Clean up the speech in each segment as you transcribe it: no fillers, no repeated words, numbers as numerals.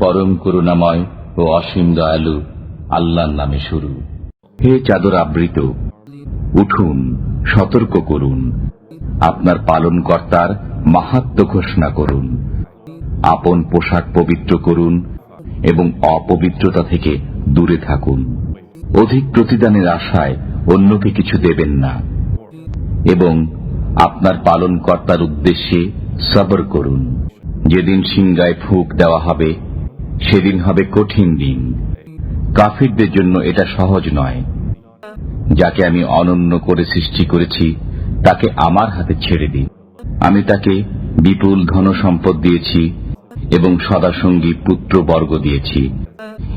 পরম করুণাময় ও অসীম দয়ালু আল্লাহর নামে শুরু। হে চাদর আবৃত, উঠুন, সতর্ক করুন, আপনার পালনকর্তার মাহাত্ম্য ঘোষণা করুন। আপন পোশাক পবিত্র করুন এবং অপবিত্রতা থেকে দূরে থাকুন। অধিক প্রতিদানের আশায় অন্যকে কিছু দেবেন না এবং আপনার পালনকর্তার উদ্দেশ্যে সবর করুন। যেদিন সিংগায় ফুঁক দেওয়া হবে সেদিন হবে কঠিন দিন। কাফিরদের জন্য এটা সহজ নয়। যাকে আমি অনন্য করে সৃষ্টি করেছি তাকে আমার হাতে ছেড়ে দিই। আমি তাকে বিপুল ধন সম্পদ দিয়েছি এবং সদাসঙ্গী পুত্রবর্গ দিয়েছি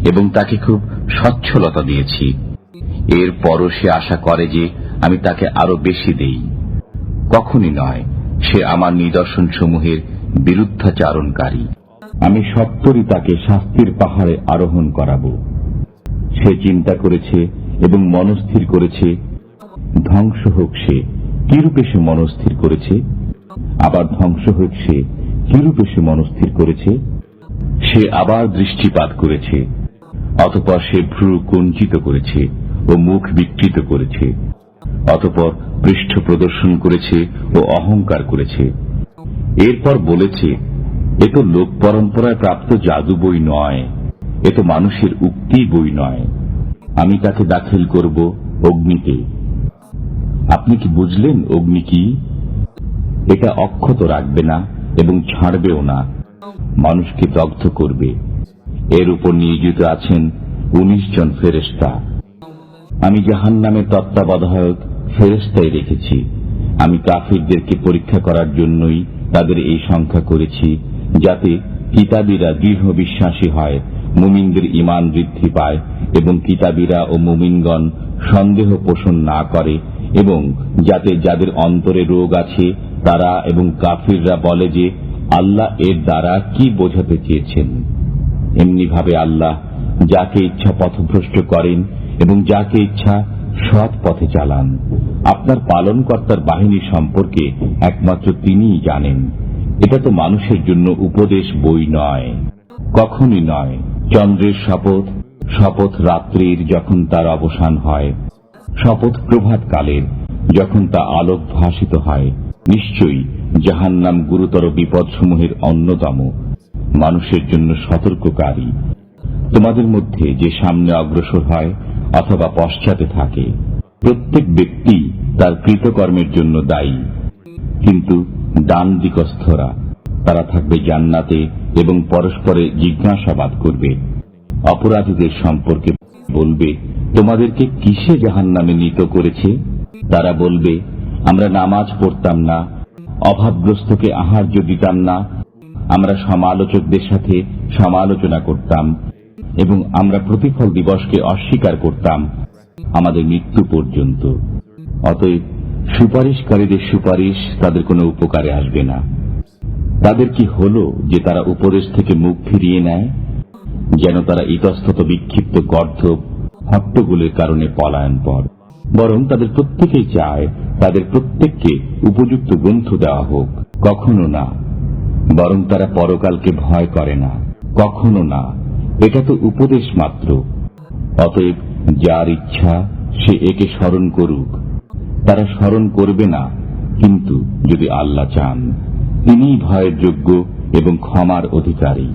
এবং তাকে খুব সচ্ছলতা দিয়েছি। এর পরও সে আশা করে যে আমি তাকে আরো বেশি দেই। কখনই নয়, সে আমার নিদর্শনসমূহের বিরুদ্ধাচারণকারী। আমি সত্তরই তাকে শাস্তির পাহাড়ে আরোহণ করাব। সে চিন্তা করেছে এবং মনস্থির করেছে, ধ্বংস হোক সে। কিরূপে সে মনস্থির করেছে? আবার ধ্বংস হোক সে, কিরূপে সে মনস্থির করেছে? সে আবার দৃষ্টিপাত করেছে, অতঃপর সে ভ্রু কুঞ্চিত করেছে ও মুখ বিকৃত করেছে, অতঃপর পৃষ্ঠ প্রদর্শন করেছে ও অহংকার করেছে। এরপর বলেছে, এ তো লোক পরম্পরায় প্রাপ্ত জাদু বই নয়, এ তো মানুষের উক্তি বই নয়। আমি তাকে দাখিল করব অগ্নিতে। আপনি কি বুঝলেন অগ্নি কি? এটা অক্ষত রাখবে না এবং ছাড়বেও না, মানুষকে দগ্ধ করবে। এর উপর নিয়োজিত আছেন 19 জন ফেরেশতা। আমি জাহান্নামের তত্ত্বাবধায়ক ফেরেশতাই রেখেছি। আমি কাফিরদেরকে পরীক্ষা করার জন্যই তাদের এই সংখ্যা করেছি, যাতে কিতাবীরা দৃঢ় বিশ্বাসী হয়, মুমিনদের ঈমান বৃদ্ধি পায় এবং কিতাবীরা ও মুমিনগণ সন্দেহ পোষণ না করে, এবং যাতে যাদের অন্তরে রোগ আছে তারা এবং কাফিররা বলে যে আল্লাহ এর দ্বারা কি বোঝাতে চেয়েছেন। এমনিভাবে আল্লাহ যাকে ইচ্ছা পথভ্রষ্ট করেন এবং যাকে ইচ্ছা সৎ পথে চালান। আপনার পালনকর্তার বাহিনী সম্পর্কে একমাত্র তিনিই জানেন। এটা তো মানুষের জন্য উপদেশ বই নয়, কখনই নয়। চন্দ্রের শপথ, শপথ রাত্রির যখন তার অবসান হয়, শপথ প্রভাতকালের যখন তা আলোক ভাসিত হয়। নিশ্চয়ই জাহান্নাম গুরুতর বিপদসমূহের অন্যতম, মানুষের জন্য সতর্ককারী। তোমাদের মধ্যে যে সামনে অগ্রসর হয় অথবা পশ্চাতে থাকে, প্রত্যেক ব্যক্তি তার কৃতকর্মের জন্য দায়ী। কিন্তু ডান দিকস্থরা তারা থাকবে জান্নাতে এবং পরস্পরে জিজ্ঞাসাবাদ করবে। অপরাধীদের সম্পর্কে বলবে, তোমাদেরকে কিসে জাহান্নামে নীত করেছে? তারা বলবে, আমরা নামাজ পড়তাম না, অভাবগ্রস্তকে আহার্য দিতাম না, আমরা সমালোচকদের সাথে সমালোচনা করতাম এবং আমরা প্রতিফল দিবসকে অস্বীকার করতাম আমাদের মৃত্যু পর্যন্ত। অতএব সুপারিশকারীদের সুপারিশ তাদের কোনো উপকারে আসবে না। তাদের কি হলো যে তারা উপদেশ থেকে মুখ ফিরিয়ে নেয়? যেন তারা ইতস্তত বিক্ষিপ্ত গর্ধব হট্টগোলের কারণে পলায়নপর। বরং তাদের প্রত্যেকেই চায় তাদের প্রত্যেককে উপযুক্ত গ্রন্থ দেওয়া হোক। কখনো না, বরং তারা পরকালকে ভয় করে না। কখনো না, এটা তো উপদেশ মাত্র। অতএব যার ইচ্ছা সে একে স্মরণ করুক। তারা স্মরণ করবে না, কিন্তু যদি আল্লাহ চান, তিনিই ভয়ের যোগ্য এবং ক্ষমার অধিকারী।